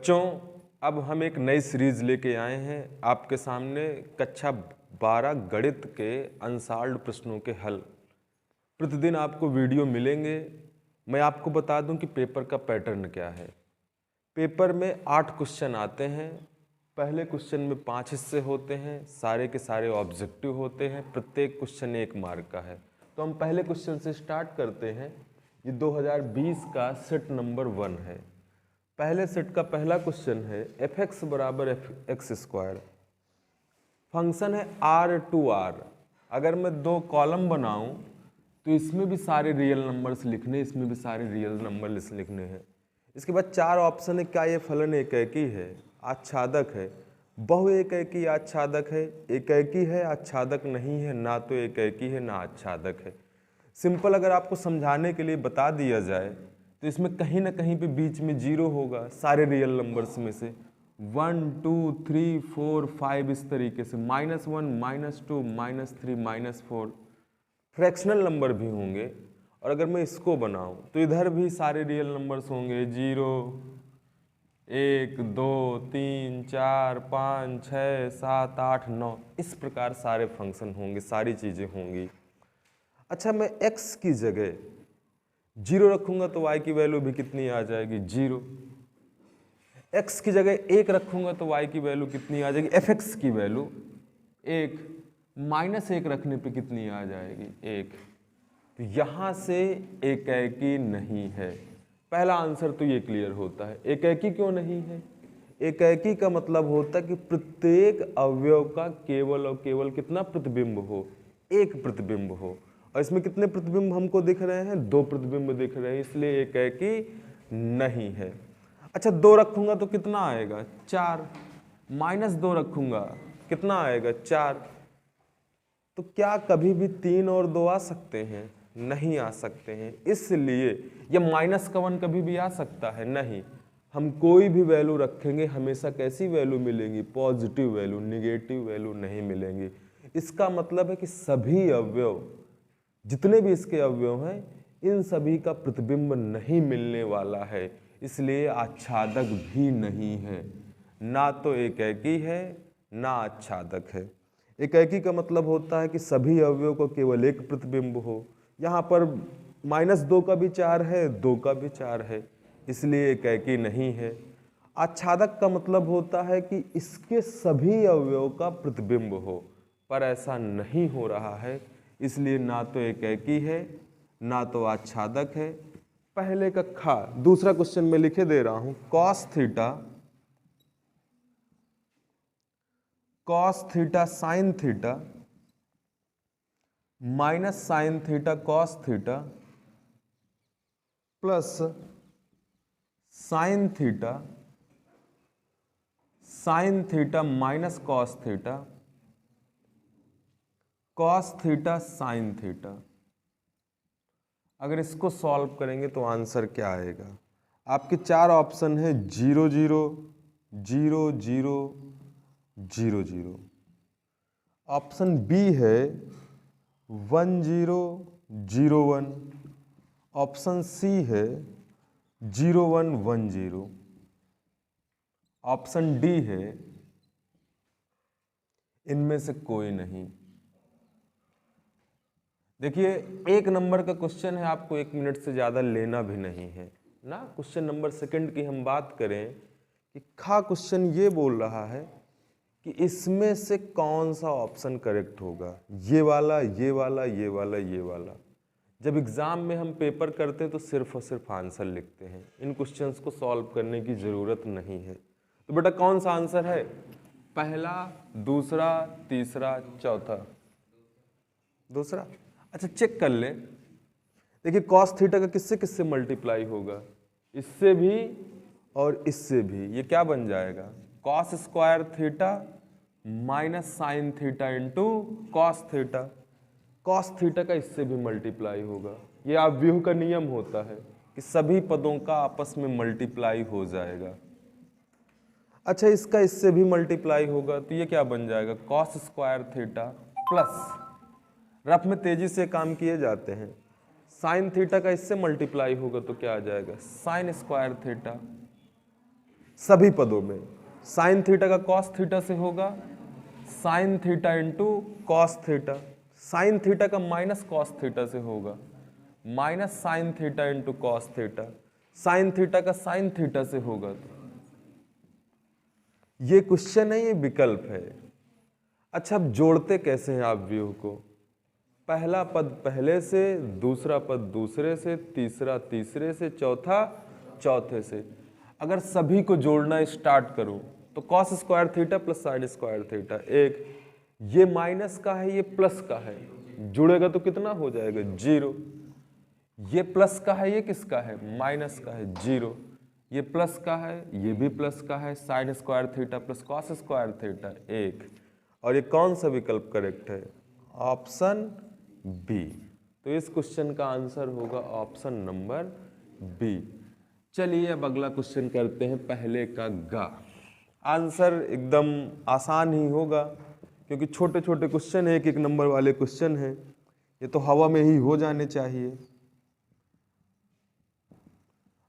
बच्चों, अब हम एक नई सीरीज लेके आए हैं आपके सामने, कक्षा 12 गणित के अनसॉल्व्ड प्रश्नों के हल। प्रतिदिन आपको वीडियो मिलेंगे। मैं आपको बता दूं कि पेपर का पैटर्न क्या है। पेपर में 8 क्वेश्चन आते हैं। पहले क्वेश्चन में 5 हिस्से होते हैं, सारे के सारे ऑब्जेक्टिव होते हैं, प्रत्येक क्वेश्चन 1 मार्क का है। तो हम पहले क्वेश्चन से स्टार्ट करते हैं। ये 2020 का सेट नंबर 1 है। पहले सेट का पहला क्वेश्चन है f(x) बराबर x²। फंक्शन है r2r। अगर मैं 2 कॉलम बनाऊं तो इसमें भी सारे रियल नंबर्स लिखने, इसमें भी सारे रियल नंबर लिखने हैं। इसके बाद 4 ऑप्शन है। क्या ये फलन एकैकी है, आच्छादक है, बहु एकैकी आच्छादक है, एकैकी है, आच्छादक नहीं है, ना तो एकैकी है ना आच्छादक है। सिंपल अगर आपको समझाने के लिए बता दिया जाए तो इसमें कहीं ना कहीं पे बीच में 0 होगा, सारे रियल नंबर्स में से 1 2 3 4 5 इस तरीके से, -1 -2 -3 -4 फ्रैक्शनल नंबर भी होंगे। और अगर मैं इसको बनाऊं तो इधर भी सारे रियल नंबर्स होंगे, 0 1 2 3 4 5 6 7 8 9, इस प्रकार सारे फंक्शन होंगे, सारी चीज़ें होंगी। अच्छा, मैं x की जगह 0 रखूंगा तो y की वैल्यू भी कितनी आ जाएगी, 0। x की जगह 1 रखूंगा तो y की वैल्यू कितनी आ जाएगी, f(x) की वैल्यू 1। -1 रखने पे कितनी आ जाएगी, 1। तो यहां से एकैकी नहीं है। पहला आंसर तो ये क्लियर होता है। एकैकी क्यों नहीं है? एकैकी का मतलब होता है कि प्रत्येक अवयव का केवल और केवल कितना प्रतिबिंब हो, एक प्रतिबिंब हो। और इसमें कितने प्रतिबिंब हमको दिख रहे हैं, 2 प्रतिबिंब दिख रहे हैं, इसलिए एकैकी नहीं है। अच्छा, 2 रखूंगा तो कितना आएगा, 4। -2 रखूंगा कितना आएगा, 4। तो क्या कभी भी 3 और 2 आ सकते हैं? नहीं आ सकते हैं। इसलिए ये -1 कभी भी आ सकता है? नहीं। हम कोई भी वैल्यू रखेंगे हमेशा कैसी वैल्यू मिलेंगी, पॉजिटिव वैल्यू, निगेटिव वैल्यू नहीं मिलेंगी। इसका मतलब है कि सभी अवयव, जितने भी इसके अवयव हैं, इन सभी का प्रतिबिंब नहीं मिलने वाला है, इसलिए आच्छादक भी नहीं है। ना तो एकैकी है ना आच्छादक है। एकैकी का मतलब होता है कि सभी अवयव को केवल एक प्रतिबिंब हो। यहाँ पर -2 का भी 4 है, 2 का भी 4 है, इसलिए एकैकी नहीं है। आच्छादक का मतलब होता है कि इसके सभी अवयव का प्रतिबिंब हो, पर ऐसा नहीं हो रहा है, इसलिए ना तो एकैकी है ना तो आच्छादक है। पहले का खा। दूसरा क्वेश्चन में लिखे दे रहा हूं, cos theta sin theta minus sin theta cos theta plus sin theta minus cos theta sin theta. अगर इसको सॉल्व करेंगे तो आंसर क्या आएगा? आपके 4 ऑप्शन है, 0 0 0 0 0 0। ऑप्शन बी है 1 0 0 1। ऑप्शन सी है 0 1 1 0। ऑप्शन डी है इनमें से कोई नहीं। देखिए, 1 नंबर का क्वेश्चन है, आपको 1 मिनट से ज़्यादा लेना भी नहीं है ना। क्वेश्चन नंबर सेकंड की हम बात करें कि खा क्वेश्चन ये बोल रहा है कि इसमें से कौन सा ऑप्शन करेक्ट होगा, ये वाला, ये वाला, ये वाला, ये वाला। जब एग्ज़ाम में हम पेपर करते हैं तो सिर्फ और सिर्फ आंसर लिखते हैं, इन क्वेश्चंस को सॉल्व करने की ज़रूरत नहीं है। तो बेटा कौन सा आंसर है? पहला, दूसरा, तीसरा, चौथा? दूसरा। अच्छा, चेक कर ले। देखिए, cos थीटा का किससे किससे मल्टीप्लाई होगा, इससे भी और इससे भी। ये क्या बन जाएगा, cos² theta minus sin theta into cos theta. cos theta का इससे भी मल्टीप्लाई होगा। ये आव्यूह का नियम होता है कि सभी पदों का आपस में मल्टीप्लाई हो जाएगा। अच्छा, इसका इससे भी मल्टीप्लाई होगा तो ये क्या बन जाएगा, cos² थीटा प्लस, रफ में तेजी से काम किए जाते हैं, sin थीटा का इससे मल्टीप्लाई होगा तो क्या आ जाएगा, sin² थीटा सभी पदों में। साइन थीटा का कॉस थीटा से होगा, sign theta into cos theta. Sine theta का माइनस कॉस थीटा से होगा, minus sign theta into cos theta. Sine theta का साइन थीटा से होगा। ये क्वेश्चन है, ये विकल्प है। अच्छा, अब जोड़ते कैसे हैं आप व्यू को? पहला पद पहले से, दूसरा पद दूसरे से, तीसरा तीसरे से, चौथा चौथे से। अगर सभी को जोड़ना स्टार्ट करूं तो cos square theta plus sign square theta, एक ये माइनस का है, ये प्लस का है, जुड़ेगा तो कितना हो जाएगा? 0। ये प्लस का है, ये किसका है? माइनस का है, 0। ये प्लस का है, ये भी प्लस का है, sine square theta plus cos square theta, 1। और ये कौन सा विकल्प करेक्ट है? Option B. तो इस क्वेश्चन का आंसर होगा ऑप्शन नंबर बी। चलिए अब अगला क्वेश्चन करते हैं, पहले का गा। आंसर एकदम आसान ही होगा क्योंकि छोटे छोटे क्वेश्चन है, एक एक नंबर वाले क्वेश्चन हैं, ये तो हवा में ही हो जाने चाहिए।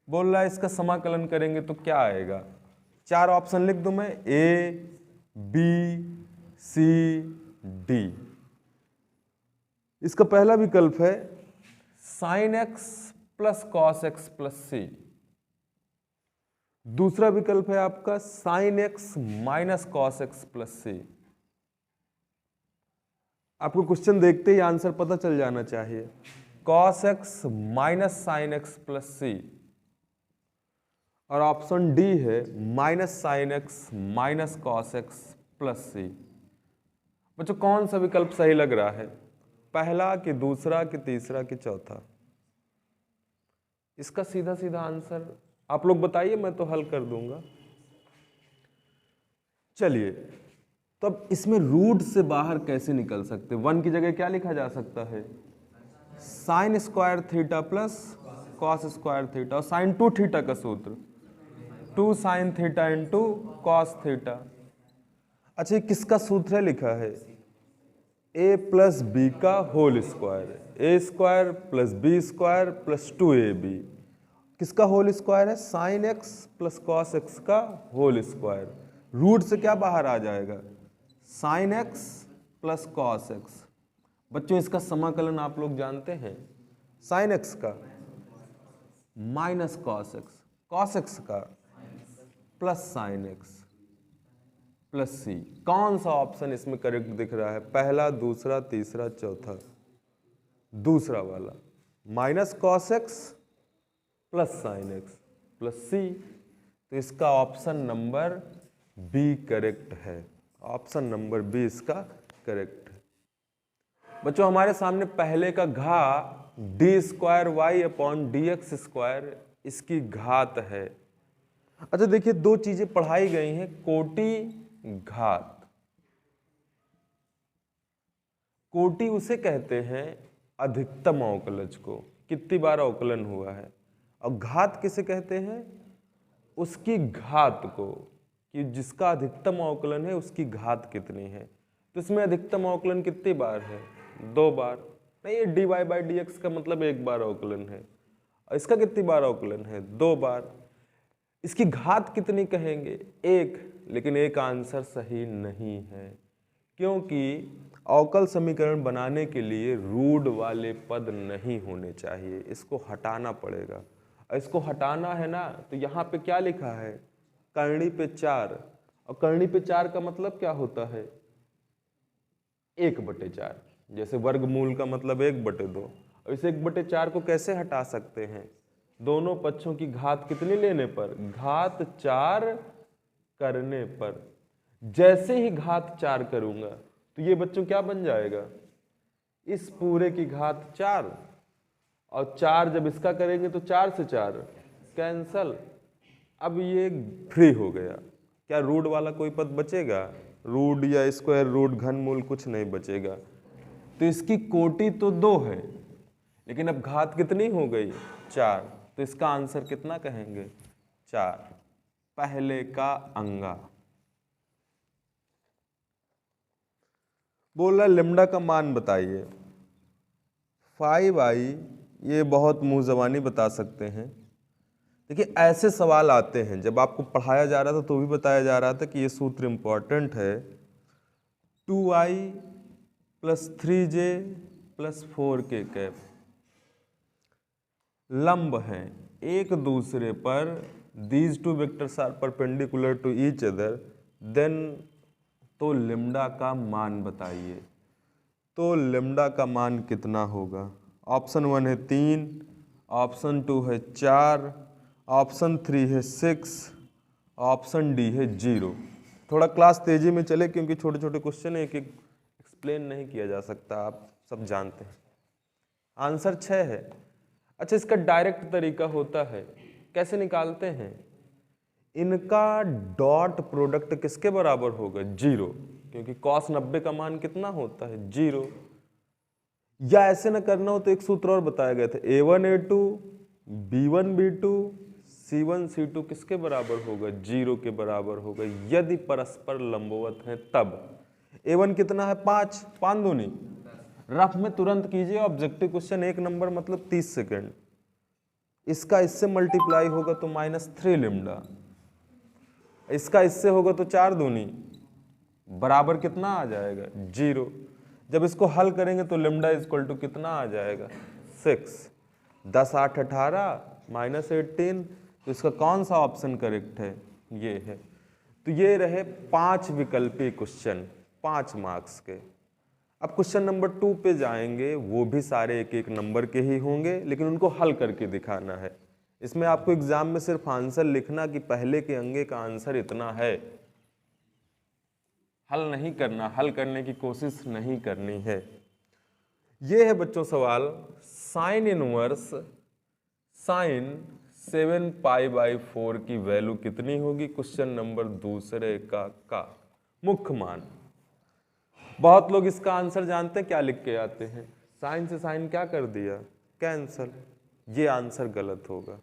बोल रहा है इसका समाकलन करेंगे तो क्या आएगा? 4 ऑप्शन लिख दूं मैं, ए बी सी डी। इसका पहला विकल्प है sine x plus cos x plus C. दूसरा विकल्प है आपका sine x minus cos x plus C. आपको क्वेश्चन देखते ही आंसर पता चल जाना चाहिए, cos x minus sine x plus C. और ऑप्शन डी है minus sine x minus cos x plus C. बच्चों कौन सा विकल्प सही लग रहा है? पहला कि दूसरा कि तीसरा कि चौथा? इसका सीधा सीधा आंसर आप लोग बताइए, मैं तो हल कर दूंगा। चलिए, तो अब इसमें रूट से बाहर कैसे निकल सकते? 1 की जगह क्या लिखा जा सकता है? Sine square theta plus cos square theta. और साइन 2 थीटा का सूत्र 2 sine theta into cos theta. अच्छा, ये किसका सूत्र है लिखा है? a प्लस बी का whole square, A square plus B square plus 2ab। किसका होल स्क्वायर है? Sine x plus cos x का होल स्क्वायर। रूट से क्या बाहर आ जाएगा? Sine x plus cos x. बच्चों इसका समाकलन आप लोग जानते हैं, साइन एक्स का minus cos x, cos x का प्लस साइन एक्स प्लस सी। कौन सा ऑप्शन इसमें करेक्ट दिख रहा है? पहला, दूसरा, तीसरा, चौथा? दूसरा वाला, minus cos x plus sine x plus C. तो इसका ऑप्शन नंबर बी करेक्ट है। ऑप्शन नंबर बी इसका करेक्ट है। बच्चों हमारे सामने पहले का घा D square Y upon D x square, इसकी घात है। अच्छा देखिए, 2 चीजें पढ़ाई गई हैं, कोटि घात। कोटि उसे कहते हैं अधिकतम अवकलज को, कितनी बार अवकलन हुआ है। और घात किसे कहते हैं? उसकी घात को, कि जिसका अधिकतम अवकलन है उसकी घात कितनी है। तो इसमें अधिकतम अवकलन कितनी बार है? 2 बार। नहीं, ये d Y by d x का मतलब 1 बार अवकलन है। और इसका कितनी बार अवकलन है? 2 बार। इसकी घात कितनी कहेंगे? 1। लेकिन एक आंसर सही नहीं है, क्योंकि अवकल समीकरण बनाने के लिए रूट वाले पद नहीं होने चाहिए, इसको हटाना पड़ेगा। और इसको हटाना है ना, तो यहाँ पे क्या लिखा है? करनी पे 4। और करनी पे 4 का मतलब क्या होता है? 1/4। जैसे वर्गमूल का मतलब 1/2। और इस 1/4 को कैसे हटा सकते हैं? दोनों पक्षों की घात कितनी लेने पर? घात 4 करने पर। जैसे ही घात 4 करूंगा तो ये बच्चों क्या बन जाएगा? इस पूरे की घात 4। और 4 जब इसका करेंगे तो 4 से 4 कैंसल। अब ये फ्री हो गया। क्या रूट वाला कोई पद बचेगा? रूट या स्क्वायर रूट घनमूल कुछ नहीं बचेगा। तो इसकी कोटि तो 2 है, लेकिन अब घात कितनी हो गई? 4। तो इसका आंसर कितना कहेंगे? 4। पहले का अंगा। बोल रहा लेमडा का मान बताइए। 5i, ये बहुत मुंह जबानी बता सकते हैं। देखिए ऐसे सवाल आते हैं, जब आपको पढ़ाया जा रहा था तो भी बताया जा रहा था कि ये सूत्र इंपॉर्टेंट है। 2i + 3j + 4k कैप लंब हैं एक दूसरे पर, these two vectors are perpendicular to each other, then तो लेम्डा का मान बताइए। तो लेम्डा का मान कितना होगा? ऑप्शन 1 है 3, ऑप्शन 2 है 4, ऑप्शन 3 है 6, ऑप्शन डी है 0। थोड़ा क्लास तेजी में चले क्योंकि छोटे छोटे क्वेश्चन एक एक एक्सप्लेन नहीं किया जा सकता, आप सब जानते हैं। आंसर 6 है। अच्छा, इसका डायरेक्ट तरीका होता है, कैसे निकालते हैं? इनका डॉट प्रोडक्ट किसके बराबर होगा? 0, क्योंकि cos 90 का मान कितना होता है? 0। या ऐसे ना करना हो तो एक सूत्र और बताया गया था, a1 a2 b1 b2 c1 c2 किसके बराबर होगा? 0 के बराबर होगा, यदि परस्पर लंबवत हैं तब। a1 कितना है? 5, 5 दूनी, रफ में तुरंत कीजिए, ऑब्जेक्टिव क्वेश्चन 1 नंबर मतलब 30 सेकंड। इसका इससे मल्टीप्लाई होगा तो -3 लेम्डा, इसका इससे होगा तो 4 दूनी बराबर कितना आ जाएगा? 0। जब इसको हल करेंगे तो लेम्डा इक्वल टू कितना आ जाएगा? 6। 10 8 18 -18, तो इसका कौन सा ऑप्शन करेक्ट है? ये है। तो ये रहे 5 विकल्पी क्वेश्चन 5 मार्क्स के। अब क्वेश्चन नंबर 2 पे जाएंगे, वो भी सारे एक एक नंबर के ही होंगे, लेकिन उनको हल करके दिखाना है। इसमें आपको एग्जाम में सिर्फ आंसर लिखना कि पहले के अंगे का आंसर इतना है, हल नहीं करना, हल करने की कोशिश नहीं करनी है। ये है बच्चों सवाल, साइन इनवर्स साइन 7π/4 की वैल्यू कितनी होगी? क्वेश्चन नंबर 2 का मुख्य मान। बहुत लोग इसका आंसर जानते हैं, क्या लिख के आते हैं? साइन से साइन क्या कर दिया? कैंसल। ये आंसर गलत होगा।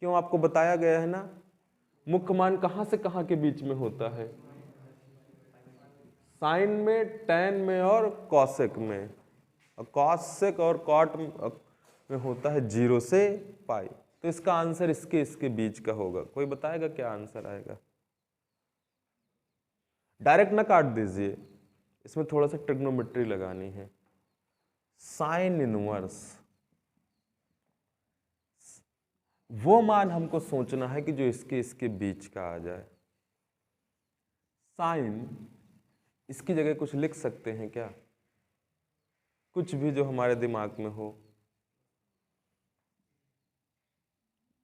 क्यों? आपको बताया गया है ना, मुख्य मान कहां से कहां के बीच में होता है? साइन में, टैन में और कॉसेक में। कॉसेक और कॉट में होता है 0 से पाई। तो इसका आंसर इसके बीच का होगा। कोई बताएगा क्या आंसर आएगा? डायरेक्ट ना काट दीजिए, इसमें थोड़ा सा ट्रिग्नोमेट्री लगानी है। साइन इनवर्स, वो मान हमको सोचना है कि जो इसके बीच का आ जाए। साइन, इसकी जगह कुछ लिख सकते हैं क्या? कुछ भी जो हमारे दिमाग में हो।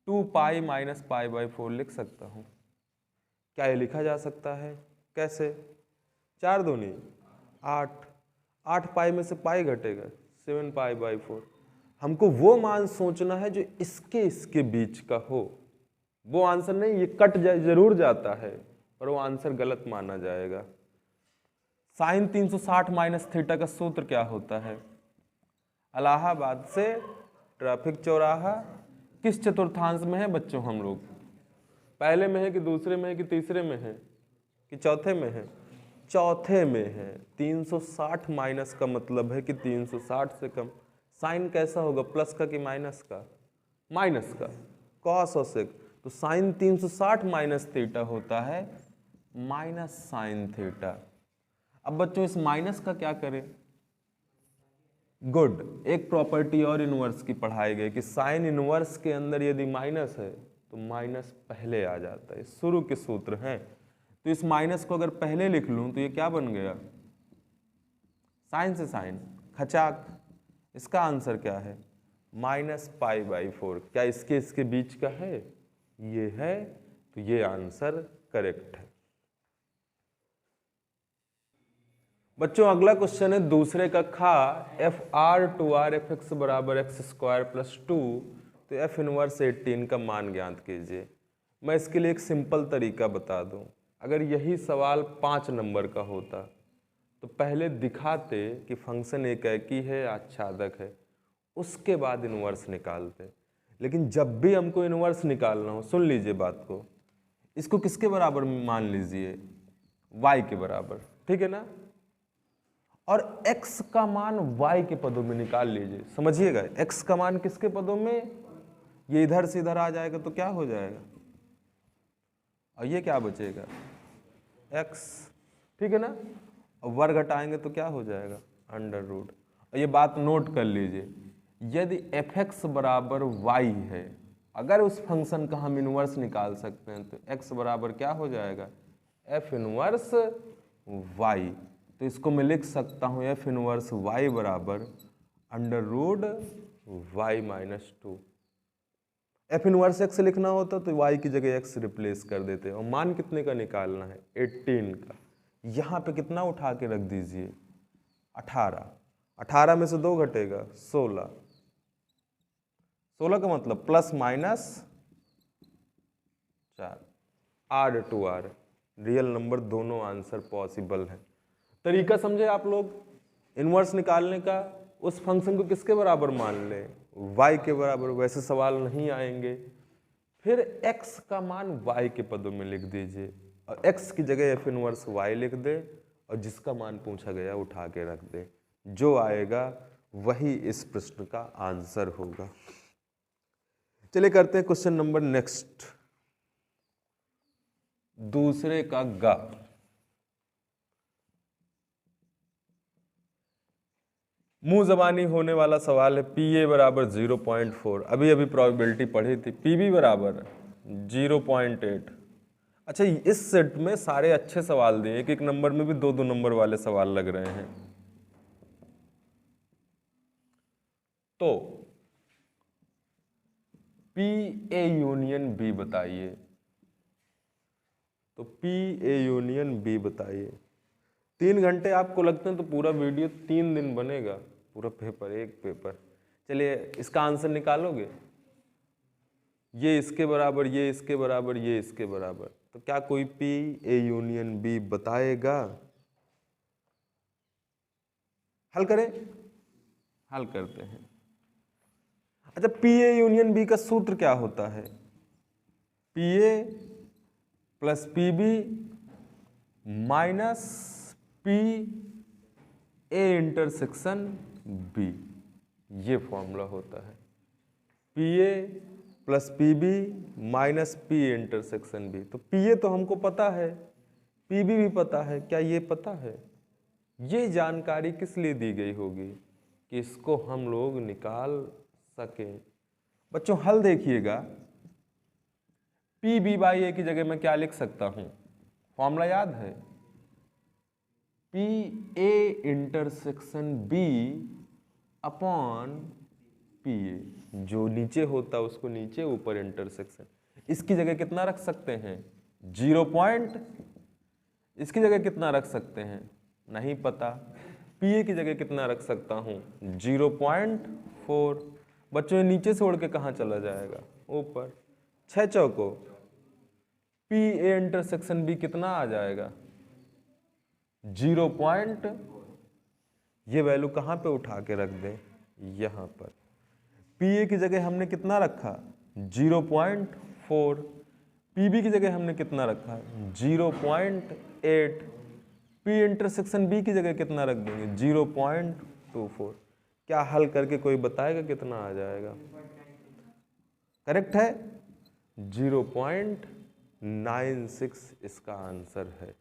2π - π/4 लिख सकता हूं। क्या ये लिखा जा सकता है? कैसे? 4 दूनी 8, 8 पाई में से पाई घटेगा, 7π/4। हमको वो मान सोचना है जो इसके बीच का हो। वो आंसर नहीं, ये कट जरूर जाता है पर वो आंसर गलत माना जाएगा। साइन 360 - थीटा का सूत्र क्या होता है? इलाहाबाद से ट्रैफिक चौराहा किस चतुर्थांश में है बच्चों हम लोग? पहले में है कि दूसरे में है कि तीसरे में है कि चौथे में है? चौथे में है। 360 माइनस का मतलब है कि 360 से कम। साइन कैसा होगा? प्लस का कि माइनस का? माइनस का। कॉस और सेक, तो साइन 360 माइनस थीटा होता है माइनस साइन थीटा। अब बच्चों इस माइनस का क्या करें? गुड, एक प्रॉपर्टी और इनवर्स की पढ़ाई गई कि साइन इनवर्स के अंदर यदि माइनस है तो माइनस पहले आ जाता है। शुरू के सूत्र हैं, तो इस माइनस को अगर पहले लिख लूं तो ये क्या बन गया? साइन से साइन खचाक। इसका आंसर क्या है? -π/4। क्या इसके बीच का है? ये है, तो ये आंसर करेक्ट है। बच्चों अगला क्वेश्चन है दूसरे कक्षा FR2R fx = x² + 2, तो F इनवर्स 18 का मान ज्ञात कीजिए। मैं इसके लिए एक सिंपल तरीका बता दूं। अगर यही सवाल 5 नंबर का होता तो पहले दिखाते कि फंक्शन एकी है आच्छादक है, उसके बाद इनवर्स निकालते। लेकिन जब भी हमको इनवर्स निकालना हो, सुन लीजिए बात को, इसको किसके बराबर मान लीजिए? y के बराबर, ठीक है ना? और x का मान y के पदों में निकाल लीजिए। समझिएगा, x का मान किसके पदों में? ये इधर से इधर आ जाएगा तो क्या हो जाएगा, और ये क्या बचेगा x, ठीक है ना। और वर्ग हटाएंगे तो क्या हो जाएगा अंडर रूट। और ये बात नोट कर लीजिए, यदि fx बराबर y है, अगर उस फंक्शन का हम इन्वर्स निकाल सकते हैं तो x बराबर क्या हो जाएगा f इनवर्स y। तो इसको मैं लिख सकता हूँ f इनवर्स y बराबर under root y minus 2। f inverse x लिखना होता तो y की जगह x रिप्लेस कर देते, और मान कितने का निकालना है 18 का। यहाँ पे कितना उठा के रख दीजिए 18, 18 में से 2 घटेगा 16, 16 का मतलब plus minus 4, R to R, real number दोनों आंसर पॉसिबल है। तरीका समझे आप लोग इनवर्स निकालने का, उस फंक्शन को किसके बराबर मान लें y के बराबर, वैसे सवाल नहीं आएंगे। फिर x का मान y के पदों में लिख दीजिए, और x की जगह f इनवर्स y लिख दे, और जिसका मान पूछा गया उठा के रख दे, जो आएगा वही इस प्रश्न का आंसर होगा। चलिए करते हैं क्वेश्चन नंबर नेक्स्ट, दूसरे का गा। मुंह जबानी होने वाला सवाल है। पी ए बराबर 0.4, अभी अभी प्रोबेबिलिटी पढ़ी थी। पी बी बराबर 0.8। अच्छा, इस सेट में सारे अच्छे सवाल दिए, एक एक नंबर में भी 2-2 नंबर वाले सवाल लग रहे हैं। तो पी ए यूनियन बी बताइए, तो पी ए यूनियन बी बताइए। 3 घंटे आपको लगते हैं तो पूरा वीडियो 3 दिन बनेगा, पूरा पेपर एक पेपर। चलिए इसका आंसर निकालोगे, ये इसके बराबर, ये इसके बराबर, ये इसके बराबर, तो क्या कोई पी ए यूनियन बी बताएगा? हल करें, हल करते हैं। अच्छा, पी ए यूनियन बी का सूत्र क्या होता है? P A plus P B minus P A intersection B, ये फॉर्मूला होता है। P A plus P B minus P intersection B. तो पी ए तो हमको पता है, पी बी भी पता है, क्या ये पता है? ये जानकारी किस लिए दी गई होगी कि इसको हम लोग निकाल सकें। बच्चों हल देखिएगा, पी बी बाई ए की जगह मैं क्या लिख सकता हूं, फॉर्मूला याद है? P A intersection B upon P A, जो नीचे होता है उसको नीचे, ऊपर इंटरसेक्शन। इसकी जगह कितना रख सकते हैं 0 पॉइंट, इसकी जगह कितना रख सकते हैं नहीं पता। पी ए की जगह कितना रख सकता हूं 0.4। बच्चों ये नीचे से उड़ के कहाँ चला जाएगा ऊपर। 6 चौको पी ए इंटरसेक्शन बी कितना आ जाएगा 0 पॉइंट, ये वैल्यू कहाँ पे उठा के रख दें यहाँ पर। पी ए की जगह हमने कितना रखा 0.4, पी बी की जगह हमने कितना रखा 0.8, पी इंटरसेक्शन बी की जगह कितना रख देंगे 0.24। क्या हल करके कोई बताएगा कितना आ जाएगा? करेक्ट है 0.96 इसका आंसर है।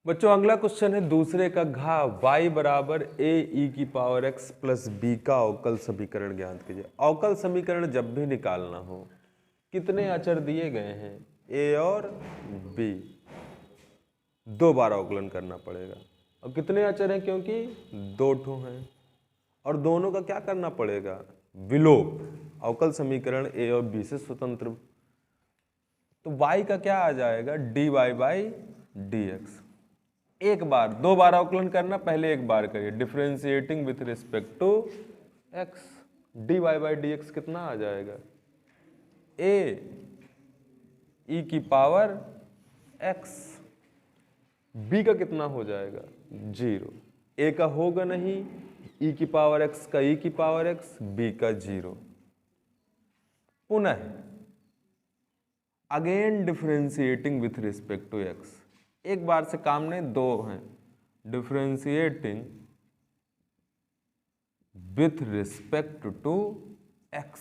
बच्चों अगला क्वेश्चन है दूसरे का घा। y बराबर ए ई की पावर x प्लस बी का अवकल समीकरण ज्ञात कीजिए। अवकल समीकरण जब भी निकालना हो, कितने अचर दिए गए हैं a और b, 2 बार अवकलन करना पड़ेगा। और कितने अचर हैं, क्योंकि 2 ठो हैं, और दोनों का क्या करना पड़ेगा विलोप। अवकल समीकरण a और b से स्वतंत्र। तो y का क्या आ जाएगा dy बाई dx। एक बार, 2 बार अवकलन करना, पहले एक बार करिए। Differentiating with respect to x, dy by dx कितना आ जाएगा a e की पावर x, b का कितना हो जाएगा 0, a का होगा नहीं, e की पावर x का e की पावर x, b का 0। पुनः again differentiating with respect to x, एक बार से काम नहीं, 2 हैं। Differentiating with respect to x,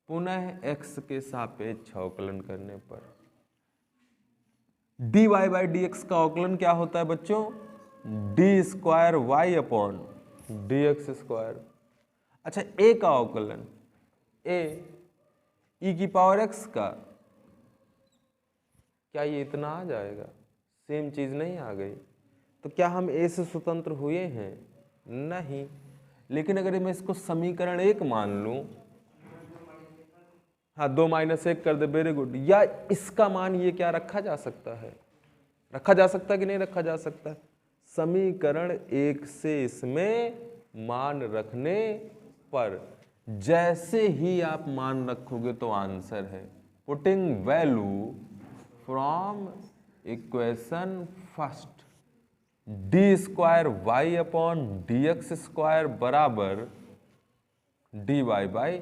पुनः x के सापेक्ष अवकलन करने पर। dy बाई डी एक्स का अवकलन क्या होता है बच्चों? D square Y upon D x square. अच्छा, a का अवकलन a e की पावर x का, क्या ये इतना आ जाएगा? सेम चीज नहीं आ गई? तो क्या हम a से स्वतंत्र हुए हैं? नहीं। लेकिन अगर मैं इसको समीकरण 1 मान लूं, हाँ 2 - 1 कर दे, वेरी गुड। या इसका मान ये क्या रखा जा सकता है? रखा जा सकता है कि नहीं रखा जा सकता? समीकरण 1 से इसमें मान रखने पर जैसे ही आप मान रखोगे तो आंसर है। Putting value from equation first, D square Y upon D x square बराबर D Y by,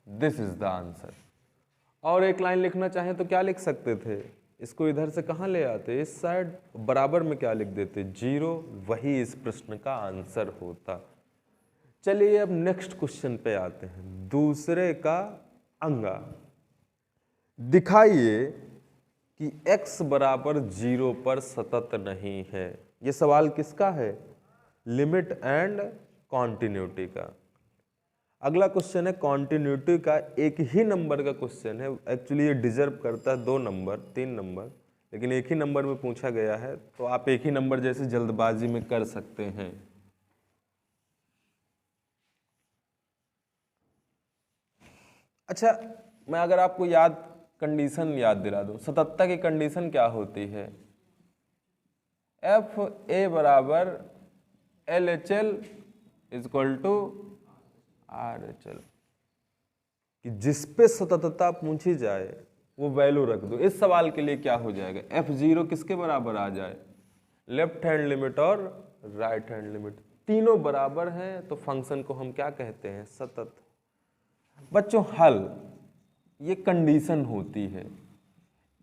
this is the answer. और एक लाइन लिखना चाहें तो क्या लिख सकते थे? इसको इधर से कहाँ ले आते? इस साइड, बराबर में क्या लिख देते? 0। वही इस प्रश्न का आंसर होता। चलिए अब नेक्स्ट क्वेश्चन पे आते हैं। दूसरे का अंगा, दिखाइए कि x बराबर 0 पर सतत नहीं है। ये सवाल किसका है? लिमिट एंड कॉन्टिन्यूटी का। अगला क्वेश्चन है कॉन्टिन्यूटी का, एक ही नंबर का क्वेश्चन है। एक्चुअली ये डिजर्व करता है 2 नंबर 3 नंबर, लेकिन एक ही नंबर में पूछा गया है, तो आप एक ही नंबर जैसे जल्दबाजी में कर सकते हैं। अच्छा, मैं अगर आपको कंडीशन याद दिला दूं, सततता की कंडीशन क्या होती है? एफ ए बराबर L H L equal to R H L, कि जिस पे सततता पूछी जाए वो वैल्यू रख दो। इस सवाल के लिए क्या हो जाएगा? F0 किसके बराबर आ जाए? लेफ्ट हैंड लिमिट और राइट हैंड लिमिट, तीनों बराबर हैं तो फंक्शन को हम क्या कहते हैं? सतत। बच्चों हल, ये कंडीशन होती है।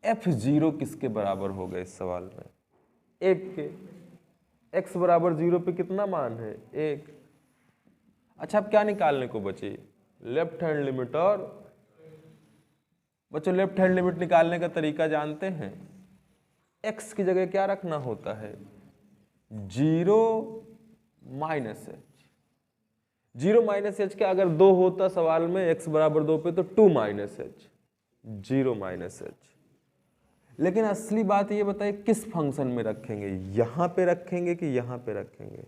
F0 किसके बराबर होगा इस सवाल में? 1 के। x बराबर 0 पे कितना मान है? 1। अच्छा, अब क्या निकालने को बची? Left hand limit. और बच्चों लेफ्ट हैंड लिमिट निकालने का तरीका जानते हैं? x की जगह क्या रखना होता है? 0 माइनस h। 0 माइनस h का अगर 2 होता सवाल में x बराबर 2 पे, तो 2 माइनस h, 0 माइनस h। लेकिन असली बात ये बताइए किस फंक्शन में रखेंगे? यहां पे रखेंगे कि यहां पे रखेंगे?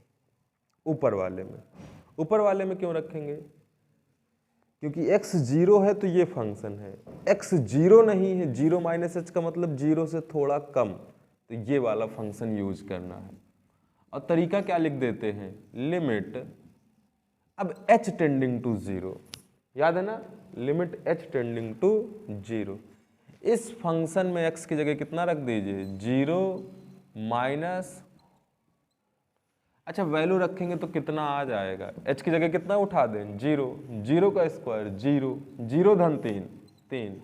ऊपर वाले में। ऊपर वाले में क्यों रखेंगे? क्योंकि x 0 है तो ये फंक्शन है, x 0 नहीं है, 0 माइनस h का मतलब 0 से थोड़ा कम, तो ये वाला फंक्शन यूज करना है। और तरीका क्या लिख देते हैं? लिमिट, अब h टेंडिंग टू 0, याद है ना? Limit h tending to 0। इस फंक्शन में x की जगह कितना रख दीजिए? 0 माइनस, अच्छा वैल्यू रखेंगे तो कितना आ जाएगा? h की जगह कितना उठा दें? 0, 0 का स्क्वायर 0, 0 धन 3, 3।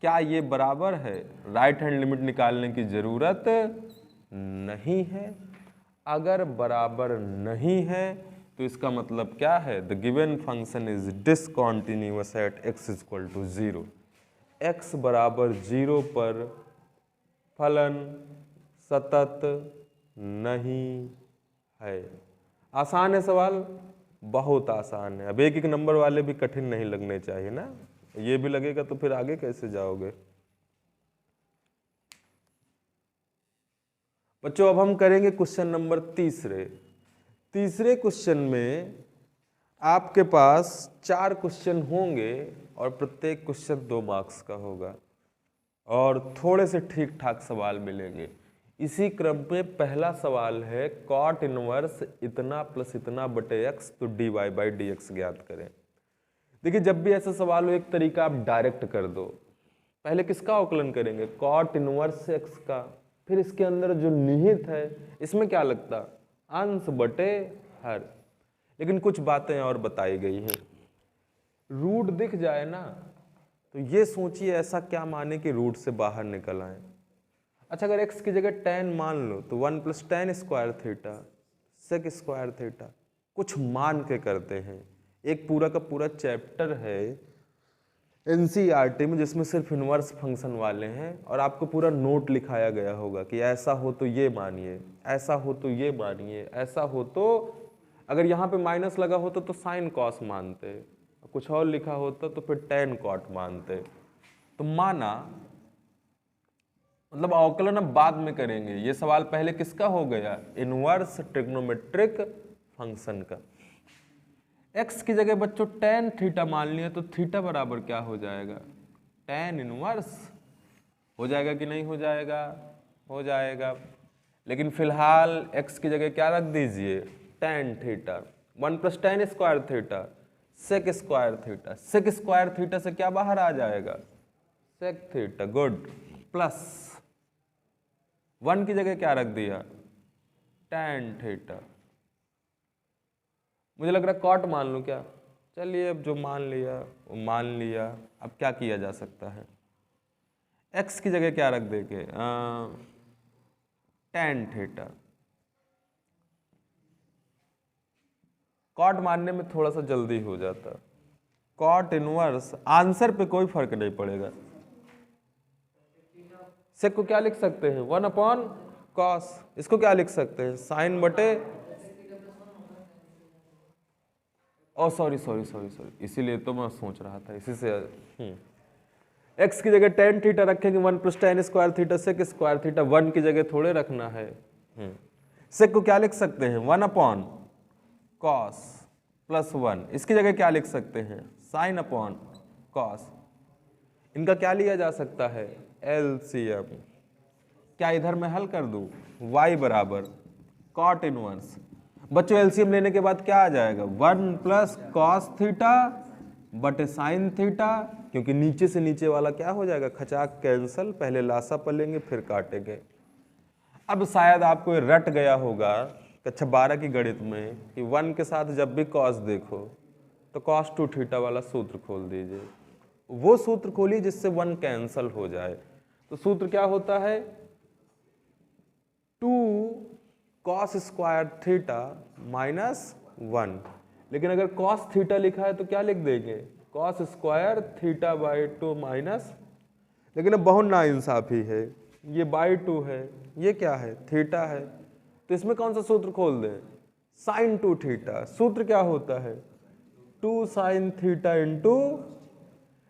क्या ये बराबर है? राइट हैंड लिमिट निकालने की जरूरत नहीं है। अगर बराबर नहीं है तो इसका मतलब क्या है? The given function is discontinuous at x equal to 0। x बराबर 0 पर फलन सतत नहीं है। आसान है सवाल, बहुत आसान है। अब एक एक नंबर वाले भी कठिन नहीं लगने चाहिए ना, ये भी लगेगा तो फिर आगे कैसे जाओगे? बच्चों अब हम करेंगे क्वेश्चन नंबर तीसरे क्वेश्चन में आपके पास 4 क्वेश्चन होंगे और प्रत्येक क्वेश्चन 2 मार्क्स का होगा और थोड़े से ठीक ठाक सवाल मिलेंगे। इसी क्रम में पहला सवाल है कॉट इनवर्स इतना प्लस इतना बटे x, तो dy बाई डी एक्स ज्ञात करें। देखिए जब भी ऐसा सवाल हो एक तरीका आप डायरेक्ट कर दो। पहले किसका अवकलन करेंगे? कॉट इनवर्स x का, फिर इसके अंदर जो निहित है इसमें क्या लगता? अंश बटे हर। लेकिन कुछ बातें और बताई गई हैं। रूट दिख जाए ना तो ये सोचिए ऐसा क्या माने कि रूट से बाहर निकल आए। अच्छा अगर x की जगह tan मान लो तो 1 + tan² theta sec square theta, कुछ मान के करते हैं। एक पूरा का पूरा चैप्टर है एनसीईआरटी में जिसमें सिर्फ इन्वर्स फंक्शन वाले हैं और आपको पूरा नोट लिखाया गया होगा कि ऐसा हो तो ये मानिए, ऐसा हो तो ये मानिए, ऐसा हो तो अगर यहाँ पे माइनस लगा होता तो साइन कॉस मानते, कुछ और लिखा होता तो फिर टेन कॉट मानते। तो माना मतलब अवकलन अब बाद में करेंगे, ये सवाल पहले किसका हो गया, इनवर्स ट्रिग्नोमेट्रिक फंक्शन का। x की जगह बच्चों tan थीटा मान लिया तो थीटा बराबर क्या हो जाएगा, tan इनवर्स हो जाएगा कि नहीं हो जाएगा, हो जाएगा। लेकिन फिलहाल x की जगह क्या रख दीजिए, tan theta, 1 + tan square theta, sec square theta, sec square theta से क्या बाहर आ जाएगा, sec थीटा, गुड, प्लस 1 की जगह क्या रख दिया, tan थीटा। मुझे लग रहा है कॉट मान लूँ क्या, चलिए अब जो मान लिया वो मान लिया। अब क्या किया जा सकता है, x की जगह क्या रख देंगे, tan थीटा। कॉट मानने में थोड़ा सा जल्दी हो जाता, कॉट इनवर्स, आंसर पे कोई फर्क नहीं पड़ेगा। सेक को क्या लिख सकते हैं, 1/cos, इसको क्या लिख सकते हैं, साइन बटे, ओ सॉरी, इसीलिए तो मैं सोच रहा था, इसी से x की जगह tan थीटा रखेंगे, 1 + tan square theta, sec square theta, 1 की जगह थोड़े रखना है। सेक को क्या लिख सकते हैं, 1/cos + 1, इसकी जगह क्या लिख सकते हैं, sin/cos। इनका क्या लिया जा सकता है, LCM। क्या इधर मैं हल कर दूं, y बराबर cot इनवर्स, बच्चों एलसीएम लेने के बाद क्या आ जाएगा, 1 + cos थीटा बटे साइन थीटा, क्योंकि नीचे से नीचे वाला क्या हो जाएगा, खचाक कैंसल, पहले लासा पलेंगे फिर काटेंगे। अब शायद आपको रट गया होगा कक्षा 12 की गणित में कि 1 के साथ जब भी cos देखो तो cos 2 थीटा वाला सूत्र खोल दीजिए, वो सूत्र खोलिए जिससे 1 कैंसल हो जाए। तो सूत्र क्या होता है, 2 cos स्क्वायर थीटा -1, लेकिन अगर cos थीटा लिखा है तो क्या लिख देंगे, cos square theta by 2 minus, लेकिन अब बहुत नाइंसाफी है, ये बाई 2 है, ये क्या है, थीटा है, तो इसमें कौन सा सूत्र खोल दें, sin 2 थीटा। सूत्र क्या होता है, 2 sin थीटा इंटू,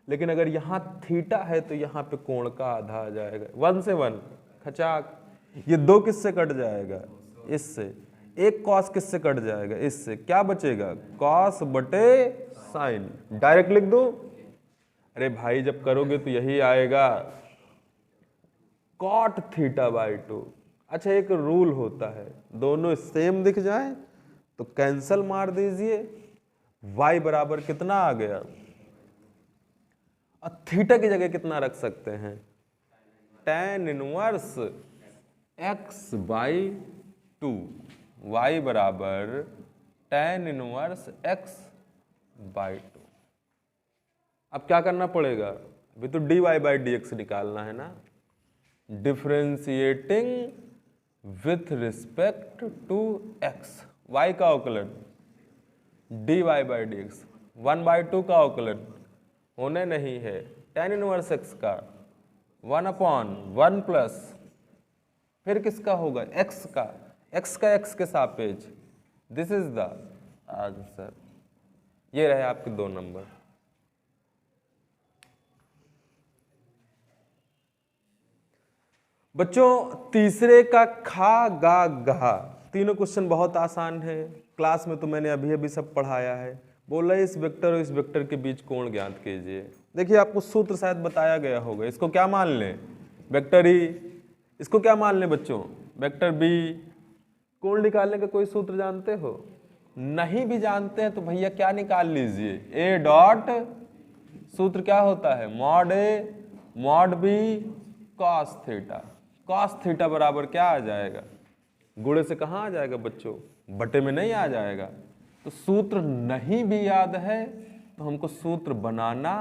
लेकिन अगर यहाँ थीटा है तो यहाँ पे कोण का आधा आ जाएगा, 1 से 1 खचाक, ये 2 किससे कट जाएगा, इससे, एक cos किससे कट जाएगा, इससे, क्या बचेगा, cos बटे साइन, डायरेक्ट लिख दो। अरे भाई जब करोगे तो यही आएगा, cot थीटा बाई 2। अच्छा एक रूल होता है, दोनों सेम दिख जाए तो कैंसल मार दीजिए, y बराबर कितना आ गया, और थीटा की जगह कितना रख सकते हैं, tan इनवर्स x/2, y बराबर tan इनवर्स x/2। अब क्या करना पड़ेगा, अभी तो dy/dx निकालना है ना, differentiating with respect to x, y का अवकलन dy/dx, 1/2 का अवकलन होने नहीं है, tan इनवर्स x का 1/1 प्लस, फिर किसका होगा, x का, x का x के सापेक्ष, दिस इज द आंसर। ये रहे आपके 2 नंबर। बच्चों तीसरे का खा गा गा, तीनों क्वेश्चन बहुत आसान है, क्लास में तो मैंने अभी अभी सब पढ़ाया है। बोल रहे इस वेक्टर और इस वेक्टर के बीच कोण ज्ञात कीजिए। देखिए आपको सूत्र शायद बताया गया होगा, इसको क्या मान लें, वेक्टर ई, इसको क्या मान लें बच्चों, वेक्टर बी। कोण निकालने का कोई सूत्र जानते हो, नहीं भी जानते हैं तो भैया क्या निकाल लीजिए, ए डॉट, सूत्र क्या होता है, mod A mod B cos theta. Cos theta बराबर क्या आ जाएगा, गुणे से कहाँ आ जाएगा बच्चों, बटे में नहीं आ जाएगा। तो सूत्र नहीं भी याद है तो हमको सूत्र बनाना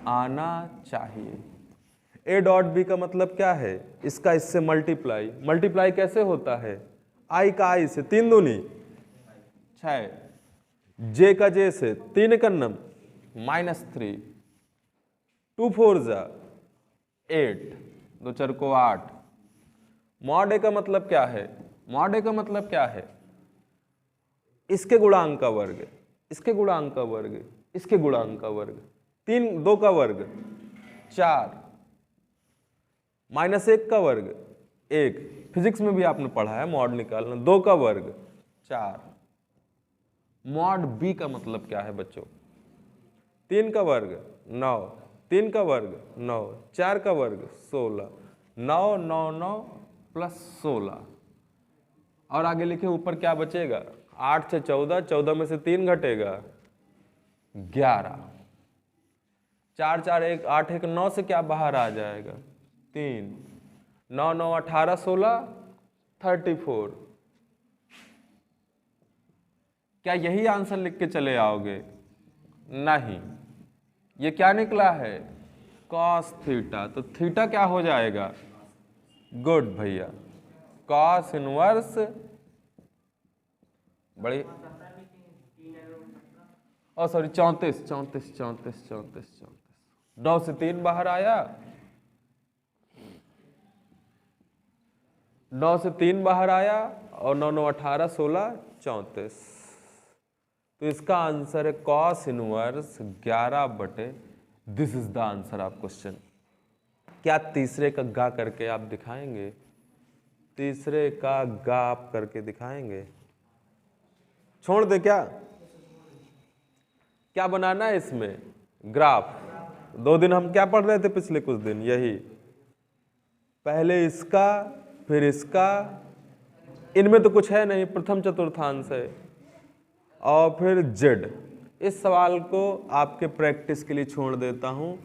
आना चाहिए। ए डॉट बी का मतलब क्या है, इसका इससे मल्टीप्लाई, मल्टीप्लाई कैसे होता है, आई का आई से 3 दूनी 6, जे का जे से 3 कन्नम -3, 2 4 जा 8, 2 4 को 8। मॉड ए का मतलब क्या है? मॉड ए का मतलब क्या है? इसके गुणांक का वर्ग, इसके गुणांक का वर्ग, इसके गुणांक का वर्ग, 3 2 का वर्ग 4, -1 का वर्ग 1। फिजिक्स में भी आपने पढ़ा है मॉड निकालना। 2 का वर्ग 4। मॉड बी का मतलब क्या है बच्चों? 3 का वर्ग 9, 3 का वर्ग 9, 4 का वर्ग 16, 9 9 9 प्लस 16। और आगे लिखे ऊपर क्या बचेगा? 8 से 14, 14 में से 3 घटेगा 11, 4 4 1 8 1 9 से क्या बाहर आ जाएगा? 3, 9 9 18 16 34। क्या यही आंसर लिख के चले आओगे? नहीं, ये क्या निकला है? Cos theta. तो थीटा क्या हो जाएगा? गुड भैया, कॉस इनवर्स बड़ी सॉरी 34 34 34 34 34। 9 से 3 बाहर आया, 9 से 3 बाहर आया और 9 9 18 16 34। तो इसका आंसर है cos inverse 11/। This is the answer of question. क्या तीसरे का गा करके आप दिखाएंगे? तीसरे का गा आप करके दिखाएंगे? छोड़ दे क्या? क्या बनाना है इसमें? ग्राफ। 2 दिन हम क्या पढ़ रहे थे पिछले कुछ दिन? यही, पहले इसका फिर इसका, इनमें तो कुछ है नहीं, प्रथम चतुर्थांश है, और फिर जेड। इस सवाल को आपके प्रैक्टिस के लिए छोड़ देता हूं।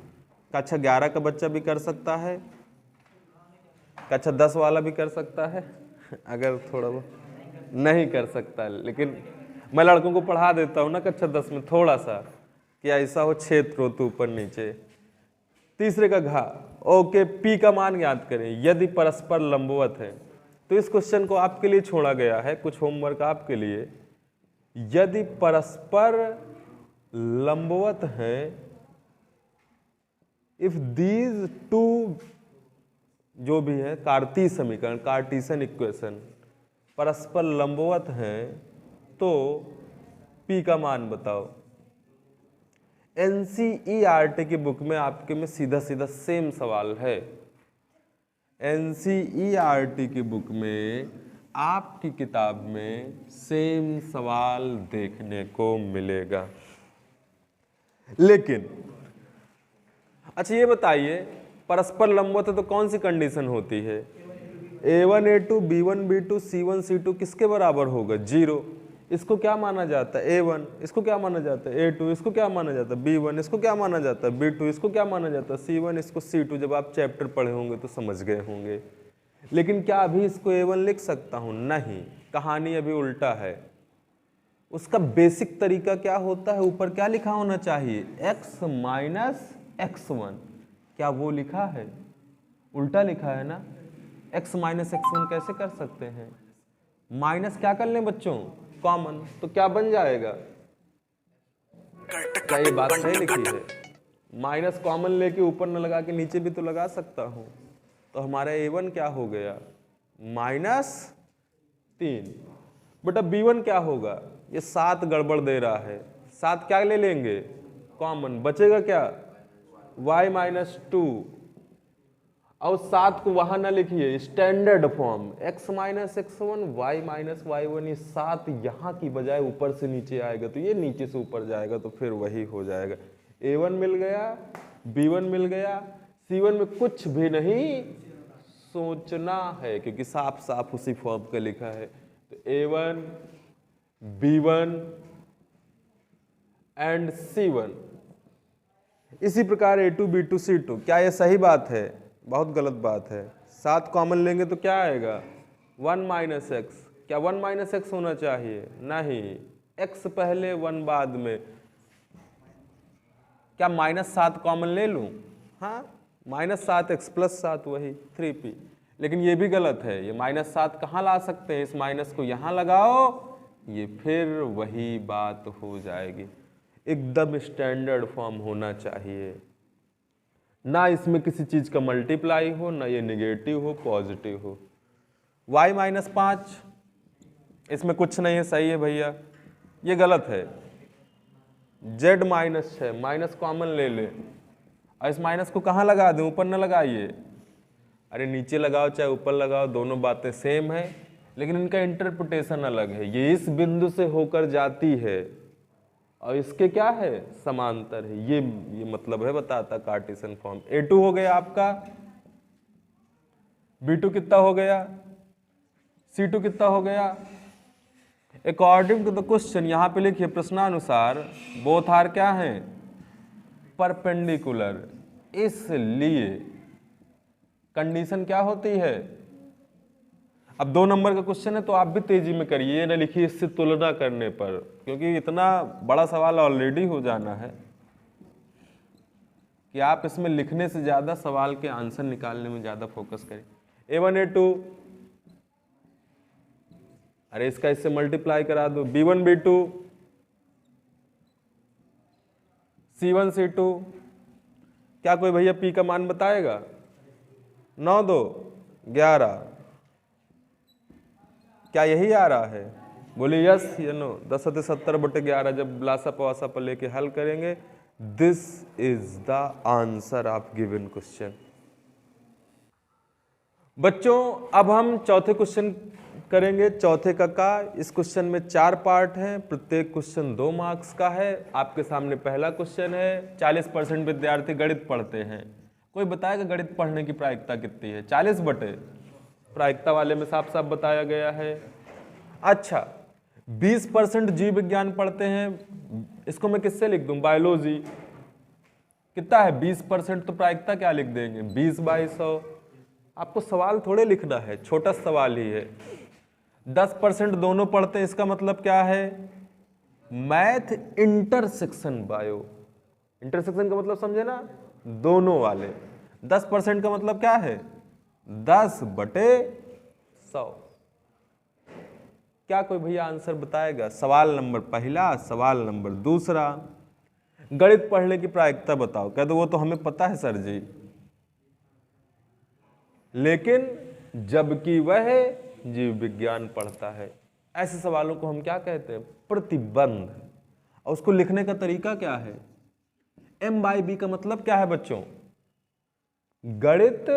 कक्षा 11 का बच्चा भी कर सकता है, कक्षा 10 वाला भी कर सकता है, अगर थोड़ा बहुत नहीं कर सकता, लेकिन मैं लड़कों को पढ़ा देता हूँ ना कक्षा 10 में थोड़ा सा, कि ऐसा हो क्षेत्र हो तो ऊपर नीचे। तीसरे का घा, ओके, पी का मान याद करें यदि परस्पर लंबवत है। तो इस क्वेश्चन को आपके लिए छोड़ा गया है, कुछ होमवर्क आपके लिए। यदि परस्पर लंबवत है, इफ दीज टू, जो भी है कार्तीय समीकरण, कार्टीशियन इक्वेशन परस्पर लंबवत हैं, तो P का मान बताओ। NCERT की बुक में आपके में सीधा सीधा सेम सवाल है। NCERT की बुक में आपकी किताब में सेम सवाल देखने को मिलेगा। लेकिन अच्छा ये बताइए, परस्पर लंबवत है तो कौन सी कंडीशन होती है? A1 A2 B1 B2 C1 C2 किसके बराबर होगा? 0। इसको क्या माना जाता है? A1। इसको क्या माना जाता है? A2। इसको क्या माना जाता है? B1। इसको क्या माना जाता है? B2। इसको क्या माना जाता है? C1। इसको C2। जब आप चैप्टर पढ़े होंगे तो समझ गए होंगे। लेकिन क्या अभी इसको A1 लिख सकता हूं? नहीं, कहानी अभी उल्टा है। उसका बेसिक तरीका क्या होता है? ऊपर क्या लिखा होना चाहिए? x minus x1। क्या वो लिखा है? उल्टा लिखा है ना। x माइनस x1 कैसे कर सकते हैं? माइनस क्या कर लें बच्चों? कॉमन। तो क्या बन जाएगा? क्या ये बात सही लिखी है? माइनस कॉमन लेके ऊपर न लगा के नीचे भी तो लगा सकता हूं। तो हमारा A1 क्या हो गया? -3। बेटा B1 क्या होगा? ये 7 गड़बड़ दे रहा है, 7 क्या ले लेंगे? कॉमन। बचेगा क्या? y minus 2। और 7 को वहां ना लिखिए, standard form x minus x1 y minus y1। ये 7 यहाँ की बजाय ऊपर से नीचे आएगा तो ये नीचे से ऊपर जाएगा, तो फिर वही हो जाएगा। A1 मिल गया, B1 मिल गया, C1 में कुछ भी नहीं सोचना है क्योंकि साफ साफ उसी फॉर्म का लिखा है। तो A1 B1 एंड C1। इसी प्रकार A2 B2 C2। क्या ये सही बात है? बहुत गलत बात है। 7 कॉमन लेंगे तो क्या आएगा? 1 माइनस एक्स। क्या 1 माइनस एक्स होना चाहिए? नहीं, x पहले 1 बाद में। क्या -7 कॉमन ले लूं? हाँ, -7x प्लस 7 वही 3p। लेकिन ये भी गलत है, ये -7 कहाँ ला सकते हैं? इस माइनस को यहाँ लगाओ, ये फिर वही बात हो जाएगी। एकदम स्टैंडर्ड फॉर्म होना चाहिए, ना इसमें किसी चीज का मल्टीप्लाई हो, ना ये निगेटिव हो पॉजिटिव हो। y-5 इसमें कुछ नहीं है, सही है भैया, ये गलत है। z-6 माइनस कॉमन ले ले, और इस माइनस को कहाँ लगा दें, ऊपर न लगाइए, अरे नीचे लगाओ चाहे ऊपर लगाओ, दोनों बातें सेम है, लेकिन इनका इंटरप्रिटेशन अलग है। ये इस बिंदु से होकर जाती है और इसके क्या है, समांतर है। ये मतलब है बताता कार्टेशियन फॉर्म। A2 हो गया आपका, B2 कितना हो गया, C2 कितना हो गया। अकॉर्डिंग टू द क्वेश्चन यहाँ पे लिखिए प्रश्नानुसार बोथ आर क्या है, परपेंडिकुलर, इसलिए कंडीशन क्या होती है। अब 2 नंबर का क्वेश्चन है तो आप भी तेजी में करिए, ये ना लिखिए इससे तुलना करने पर, क्योंकि इतना बड़ा सवाल ऑलरेडी हो जाना है कि आप इसमें लिखने से ज्यादा सवाल के आंसर निकालने में ज्यादा फोकस करें। A1 A2, अरे इसका इससे मल्टीप्लाई करा दो, B1 B2, C1 C2। क्या कोई भैया P का मान बताएगा, 9 2 11, क्या यही आ रहा है, बोलिए यस या नो। 10 × 70/11 जब लासा पवासा पर लेके हल करेंगे, this is the answer of given question. बच्चों अब हम चौथे क्वेश्चन करेंगे, चौथे का। इस क्वेश्चन में 4 पार्ट हैं, प्रत्येक क्वेश्चन 2 मार्क्स का है। आपके सामने पहला क्वेश्चन है। 40% विद्यार्थी गणित पढ़ते हैं, कोई बताएगा गणित पढ़ने की प्रायिकता कितनी है। 40 बटे प्रायिकता वाले में साफ साफ बताया गया है। अच्छा 20% जीव विज्ञान पढ़ते हैं, इसको मैं किससे लिख दूं, बायोलॉजी। कितना है 20%, तो प्रायिकता क्या लिख देंगे, 20/100। आपको सवाल थोड़े लिखना है, छोटा सवाल ही है। 10% दोनों पढ़ते हैं, इसका मतलब क्या है, मैथ इंटरसेक्शन बायो। इंटरसेक्शन का मतलब समझे ना, दोनों वाले। 10% का मतलब क्या है, 10/100। क्या कोई भैया आंसर बताएगा। सवाल नंबर पहला, सवाल नंबर दूसरा, गणित पढ़ने की प्रायिकता बताओ। कह दो वो तो हमें पता है सर जी, लेकिन जबकि वह जीव विज्ञान पढ़ता है। ऐसे सवालों को हम क्या कहते हैं, प्रतिबंध। और उसको लिखने का तरीका क्या है, M/B का मतलब क्या है बच्चों, गणित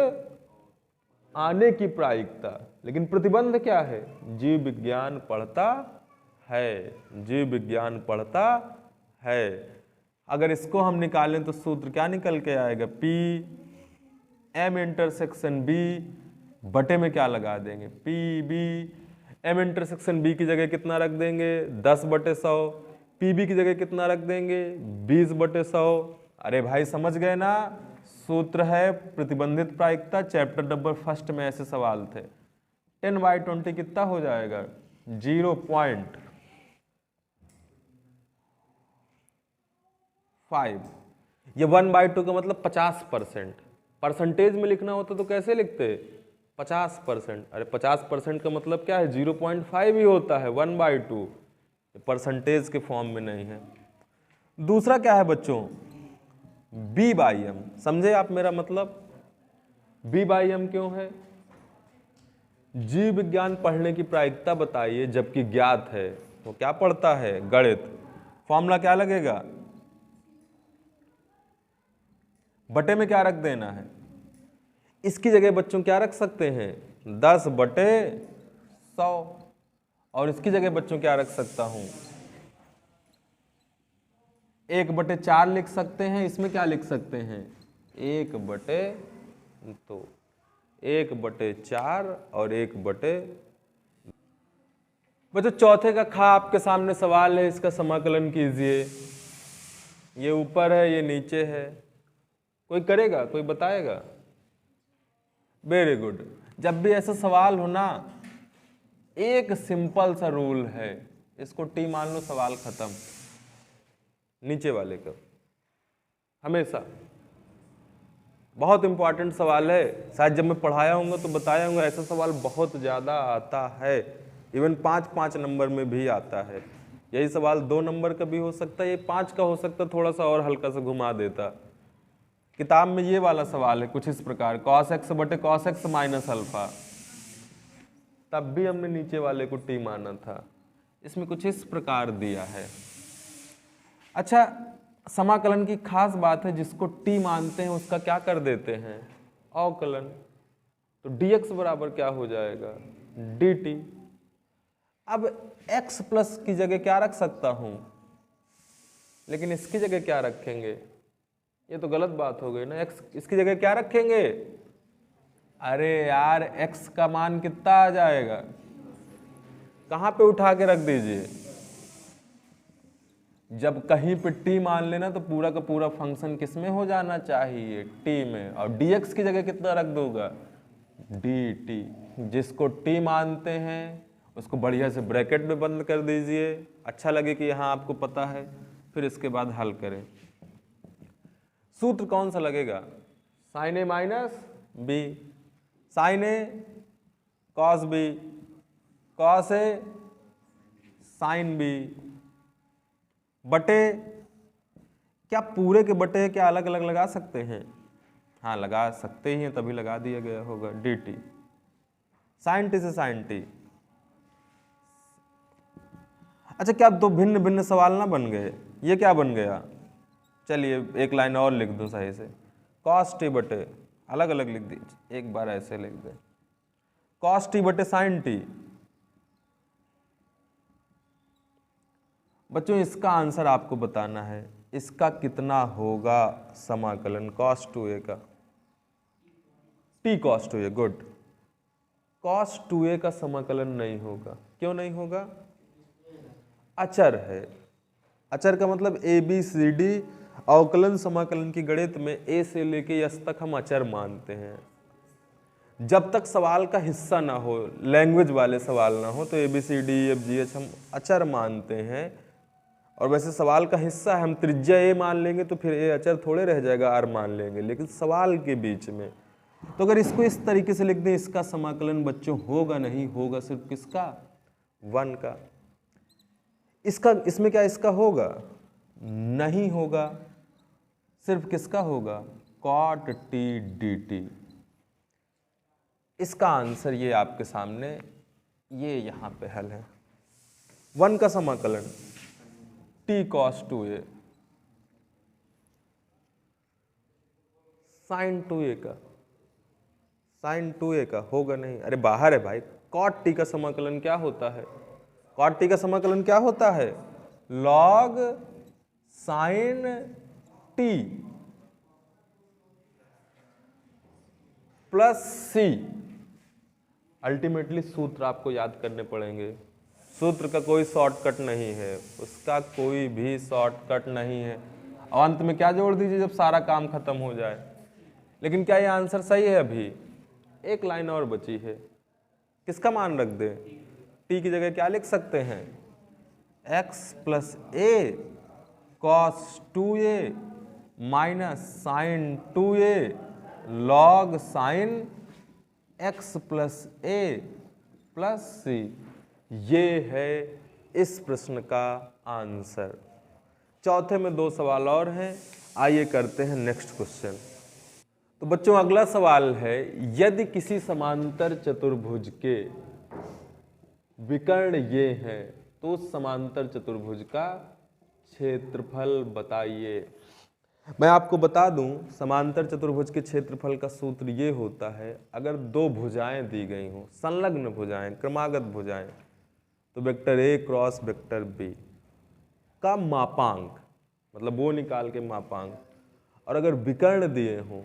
आने की प्रायिकता, लेकिन प्रतिबंध क्या है, जीव विज्ञान पढ़ता है, जीव विज्ञान पढ़ता है। अगर इसको हम निकालें तो सूत्र क्या निकल के आएगा, P M इंटरसेक्शन B बटे में क्या लगा देंगे, PB। M इंटरसेक्शन B की जगह कितना रख देंगे, 10/100। PB की जगह कितना रख देंगे, 20/100। अरे भाई समझ गए ना, सूत्र है प्रतिबंधित प्रायिकता। चैप्टर नंबर 1 में ऐसे सवाल थे। 10/20 कितना हो जाएगा, 0.5। ये 1/2 का मतलब 50%। परसेंटेज में लिखना होता तो कैसे लिखते, 50%। अरे 50% का मतलब क्या है, 0.5 ही होता है, 1/2। परसेंटेज के फॉर्म में नहीं है। दूसरा क्या है बच्चों, B/M। समझे आप मेरा मतलब, B/M क्यों है, जीव विज्ञान पढ़ने की प्रायिकता बताइए जबकि ज्ञात है, तो क्या पढ़ता है, गणित। फॉर्मूला क्या लगेगा, बटे में क्या रख देना है। इसकी जगह बच्चों क्या रख सकते हैं, 10/100। और इसकी जगह बच्चों क्या रख सकता हूं, 1/4 लिख सकते हैं। इसमें क्या लिख सकते हैं, 1/2, 1/4 और 1/। बच्चों चौथे का खा आपके सामने सवाल है, इसका समाकलन कीजिए। ये ऊपर है, ये नीचे है, कोई करेगा, कोई बताएगा। Very good. जब भी ऐसा सवाल हो ना, एक सिंपल सा रूल है, इसको टी मान लो, सवाल खत्म। नीचे वाले का हमेशा बहुत इंपॉर्टेंट सवाल है, शायद जब मैं पढ़ाया हूँगा तो बताया हूँगा, ऐसा सवाल बहुत ज़्यादा आता है, इवन 5-5 नंबर में भी आता है। यही सवाल 2 नंबर का भी हो सकता है, ये 5 का हो सकता है, थोड़ा सा और हल्का सा घुमा देता। किताब में ये वाला सवाल है कुछ इस प्रकार, cos x बटे cos x माइनस अल्फा, तब भी हमने नीचे वाले को t माना था। इसमें कुछ इस प्रकार दिया है। अच्छा, समाकलन की खास बात है, जिसको t मानते हैं उसका क्या कर देते हैं, अवकलन। तो dx बराबर क्या हो जाएगा, dt। अब x प्लस की जगह क्या रख सकता हूं, लेकिन इसकी जगह क्या रखेंगे, ये तो गलत बात हो गई ना। x इसकी जगह क्या रखेंगे, अरे यार x का मान कितना आ जाएगा, कहां पे उठा के रख दीजिए। जब कहीं पे t मान लेना तो पूरा का पूरा फंक्शन किस में हो जाना चाहिए, t में, और dx की जगह कितना रख दूंगा, dt। जिसको t मानते हैं उसको बढ़िया से ब्रैकेट में बंद कर दीजिए, अच्छा लगे कि यहाँ आपको पता है, फिर इसके बाद हल करें। सूत्र कौन सा लगेगा, sign A minus B, sign A cos B, cos A sine B, बटे, क्या पूरे के बटे क्या अलग अलग लगा सकते हैं, हाँ लगा सकते ही हैं, तभी लगा दिया गया होगा, dt। साइन टी से साइन टी। अच्छा, क्या दो भिन्न भिन्न सवाल ना बन गए, ये क्या बन गया, चलिए एक लाइन और लिख दूं सही से, cos t बटे, अलग अलग लिख दीजिए, एक बार ऐसे लिख दें, cos t बटे sin t। बच्चों इसका आंसर आपको बताना है, इसका कितना होगा समाकलन cos 2a का, t cos 2a, good. cos 2a का समाकलन नहीं होगा, क्यों नहीं होगा, अचर है। अचर का मतलब ए बी सी डी, अवकलन समाकलन की गणित में ए से लेके एस तक हम अचर मानते हैं। जब तक सवाल का हिस्सा ना हो, लैंग्वेज वाले सवाल ना हो, तो A B C D F G H हम अचर मानते हैं। और वैसे सवाल का हिस्सा है, हम त्रिज्या ए मान लेंगे तो फिर ए अचर थोड़े रह जाएगा, आर मान लेंगे, लेकिन सवाल के बीच में। तो अगर इसको इस तरीके से लिख दें, इसका समाकलन बच्चों होगा नहीं, होगा सिर्फ किसका, 1 का। इसका, इसमें क्या इसका होगा, नहीं होगा, सिर्फ किसका होगा, cot t dt। इसका आंसर ये आपके सामने, ये यहां पे हल है। 1 का समाकलन t cos 2a, sin 2a का, sin 2a का होगा नहीं, अरे बाहर है भाई। cot t का समाकलन क्या होता है, cot t का समाकलन क्या होता है, log sin t plus c। Ultimately सूत्र आपको याद करने पड़ेंगे, सूत्र का कोई शॉर्टकट नहीं है, उसका कोई भी शॉर्टकट नहीं है। और अंत में क्या जोड़ दीजिए जब सारा काम खत्म हो जाए। लेकिन क्या ये आंसर सही है, अभी एक लाइन और बची है, किसका मान रख दें, t की जगह क्या लिख सकते हैं, x plus A cos 2a minus sine 2a log sine x plus A plus C. ये है इस प्रश्न का आंसर। चौथे में 2 सवाल और हैं, आइए करते हैं नेक्स्ट क्वेश्चन। तो बच्चों अगला सवाल है, यदि किसी समांतर चतुर्भुज के विकर्ण ये हैं तो उस समांतर चतुर्भुज का क्षेत्रफल बताइए। मैं आपको बता दूं, समांतर चतुर्भुज के क्षेत्रफल का सूत्र ये होता है, अगर 2 भुजाएं दी गई हों, संलग्न भुजाएं, क्रमागत भुजाएं, तो vector A cross vector B का मापांक, मतलब वो निकाल के मापांक, और अगर विकर्ण दिए हों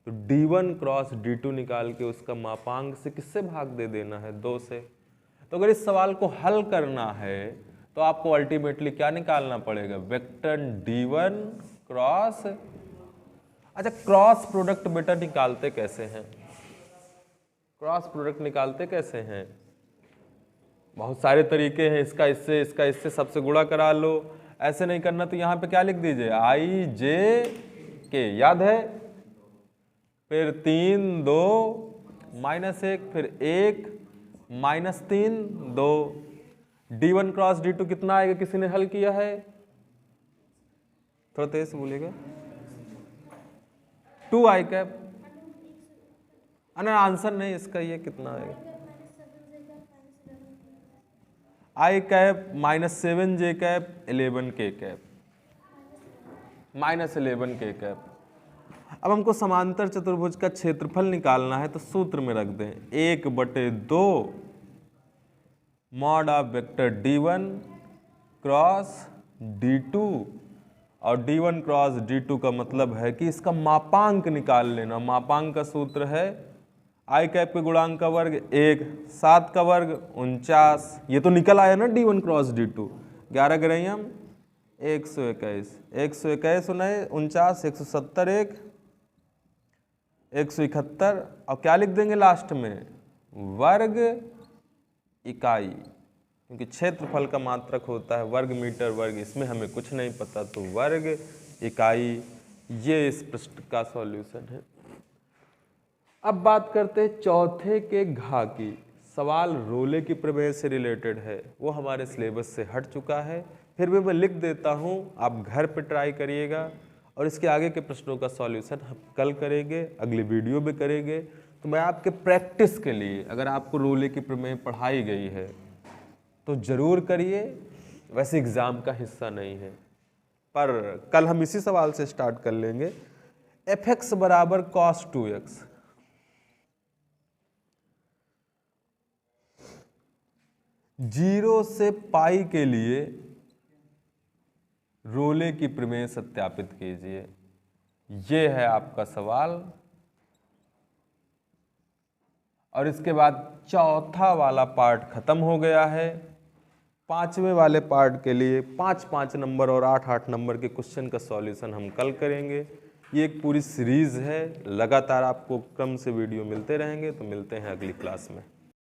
तो d1 क्रॉस d2 निकाल के उसका मापांक से किससे भाग दे देना है, 2 से। तो अगर इस सवाल को हल करना है तो आपको अल्टीमेटली क्या निकालना पड़ेगा, वेक्टर d1 क्रॉस, अच्छा क्रॉस प्रोडक्ट बेटा निकालते कैसे हैं, क्रॉस प्रोडक्ट निकालते कैसे हैं, बहुत सारे तरीके हैं, इसका इससे, इसका इससे, सबसे गुणा करा लो। ऐसे नहीं करना तो यहाँ पे क्या लिख दीजिए, आई जे के, याद है, फिर 3 2 -1, फिर 1 -3 2 d1 क्रॉस d2 कितना आएगा, किसी ने हल किया है? थोड़ा तेज से बोलिएगा। 2 i कैप। आंसर नहीं इसका, ये कितना आएगा? i cap -7 j cap 11 k cap -11 k cap. अब हमको समांतर चतुर्भुज का क्षेत्रफल निकालना है, तो सूत्र में रख दें 1/2 mod of vector d1 cross d2, और d1 क्रॉस d2 का मतलब है कि इसका मापांक निकाल लेना। मापांक का सूत्र है i कैप के गुणांक का वर्ग 1, 7 का वर्ग 49, ये तो निकल आया ना d1 क्रॉस d2। 11 ग्राम 121, 121 नहीं 49, 170 1, 171, और क्या लिख देंगे लास्ट में? वर्ग इकाई, क्योंकि क्षेत्रफल का मात्रक होता है वर्ग मीटर वर्ग, इसमें हमें कुछ नहीं पता, तो वर्ग इकाई। ये इस प्रश्न का सॉल्यूशन है। अब बात करते हैं चौथे के घा की। सवाल रोले की प्रमेय से रिलेटेड है, वो हमारे सिलेबस से हट चुका है, फिर भी मैं लिख देता हूँ, आप घर पे ट्राई करिएगा, और इसके आगे के प्रश्नों का सॉल्यूशन हम कल करेंगे, अगली वीडियो में करेंगे। तो मैं आपके प्रैक्टिस के लिए, अगर आपको रोले की प्रमेय पढ़ाई गई है तो ज़रूर करिए, वैसे एग्ज़ाम का हिस्सा नहीं है, पर कल हम इसी सवाल से स्टार्ट कर लेंगे। fx बराबर cos 2x, जीरो से पाई के लिए रोले की प्रमेय सत्यापित कीजिए। ये है आपका सवाल, और इसके बाद चौथा वाला पार्ट खत्म हो गया है। पांचवें वाले पार्ट के लिए 5-5 नंबर और 8-8 नंबर के क्वेश्चन का सॉल्यूशन हम कल करेंगे। ये एक पूरी सीरीज है, लगातार आपको क्रम से वीडियो मिलते रहेंगे। तो मिलते हैं अगली क्लास में।